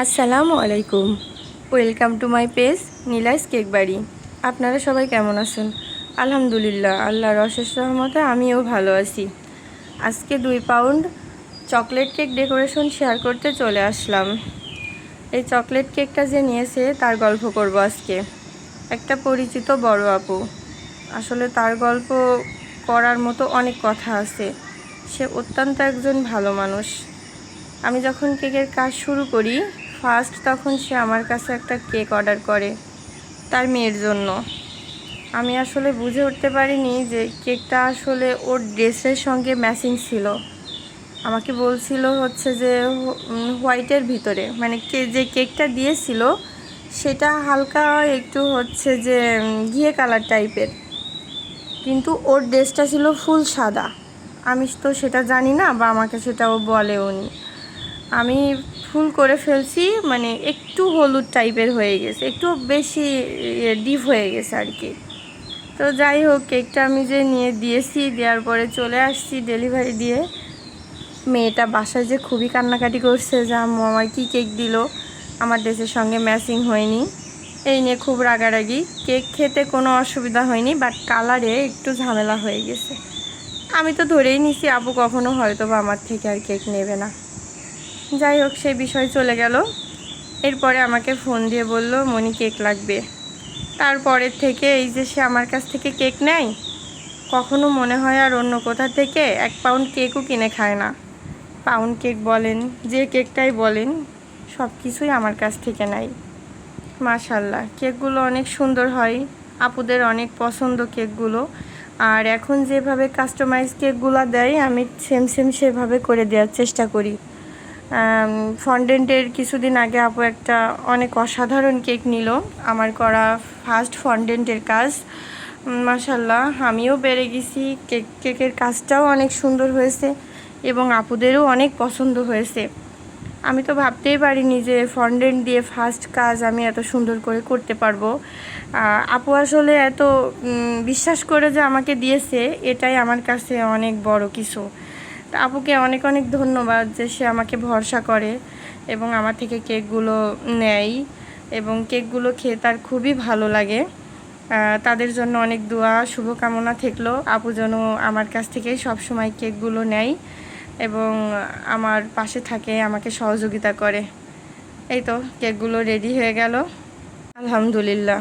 আসসালামু আলাইকুম, welcome to my page নীলাইস কেক বাড়ি। আপনারা সবাই কেমন আছেন? আলহামদুলিল্লাহ, আল্লাহর অশেষ রহমতে আমিও ভালো আছি। আজকে 2 pound chocolate cake decoration share করতে চলে আসলাম। এই চকলেট কেকটা যে নিয়েছে তার গল্প করব আজকে। একটা পরিচিত বড় আপু, আসলে তার গল্প করার মতো অনেক কথা আছে। সে অত্যন্ত একজন ভালো মানুষ। আমি যখন কেকের কাজ শুরু করি ফার্স্ট, তখন সে আমার কাছে একটা কেক অর্ডার করে তার মেয়ের জন্য। আমি আসলে বুঝে উঠতে পারিনি যে কেকটা আসলে ওর ড্রেসের সঙ্গে ম্যাচিং ছিল। আমাকে বলছিল হচ্ছে যে হোয়াইটের ভিতরে, মানে যে কেকটা দিয়েছিল সেটা হালকা একটু হচ্ছে যে ঘিয়ে কালার টাইপের, কিন্তু ওর ড্রেসটা ছিল ফুল সাদা। আমি তো সেটা জানি না, বা আমাকে সেটাও বলেও নি। আমি ফুল করে ফেলছি, মানে একটু হলুদ টাইপের হয়ে গেছে, একটু বেশি ডিপ হয়ে গেছে আর কি। তো যাই হোক, কেকটা আমি যে নিয়ে দিয়েছি, দেওয়ার পরে চলে আসছি ডেলিভারি দিয়ে। মেয়েটা বাসায় যে খুবই কান্নাকাটি করছে যে আম্মু আমার কী কেক দিল, আমার ড্রেসের সঙ্গে ম্যাচিং হয়নি। এই নিয়ে খুব রাগারাগি। কেক খেতে কোনো অসুবিধা হয়নি, বাট কালারে একটু ঝামেলা হয়ে গেছে। আমি তো ধরেই নিছি আপু কখনো হয়তো বা আমার থেকে আর কেক নেবে না। যাই হোক, সেই বিষয় চলে গেল। এরপরে আমাকে ফোন দিয়ে বলল মনি কেক লাগবে। তারপরের থেকে এই যে সে আমার কাছ থেকে কেক নেয়, কখনো মনে হয় আর অন্য কোথা থেকে 1 পাউন্ড কেকও কিনে খায় না। পাউন্ড কেক বলেন, যে কেকটাই বলেন, সব কিছুই আমার কাছ থেকে নেয়। মাশাল্লাহ, কেকগুলো অনেক সুন্দর হয়, আপুদের অনেক পছন্দ কেকগুলো। আর এখন যেভাবে কাস্টমাইজ কেকগুলো দেয়, আমি সেম সেভাবে করে দেওয়ার চেষ্টা করি। ফন্ডেন্টের কিছুদিন আগে আপু একটা অনেক অসাধারণ কেক নিল, আমার করা ফার্স্ট ফন্ডেন্টের কাজ। মাশাল্লাহ, আমিও বেড়ে গেছি। কেকের কাজটাও অনেক সুন্দর হয়েছে এবং আপুদেরও অনেক পছন্দ হয়েছে। আমি তো ভাবতেই পারিনি যে ফন্ডেন্ট দিয়ে ফার্স্ট কাজ আমি এত সুন্দর করে করতে পারবো। আপু আসলে এত বিশ্বাস করে যে আমাকে দিয়েছে, এটাই আমার কাছে অনেক বড় কিছু। তা আপুকে অনেক অনেক ধন্যবাদ যে সে আমাকে ভরসা করে এবং আমার থেকে কেকগুলো নেয়, এবং কেকগুলো খেয়ে তার খুবই ভালো লাগে। তাদের জন্য অনেক দোয়া শুভকামনা থাকলো। আপু যেন আমার কাছ থেকেই সবসময় কেকগুলো নেয় এবং আমার পাশে থাকে, আমাকে সহযোগিতা করে। এই তো কেকগুলো রেডি হয়ে গেল, আলহামদুলিল্লাহ।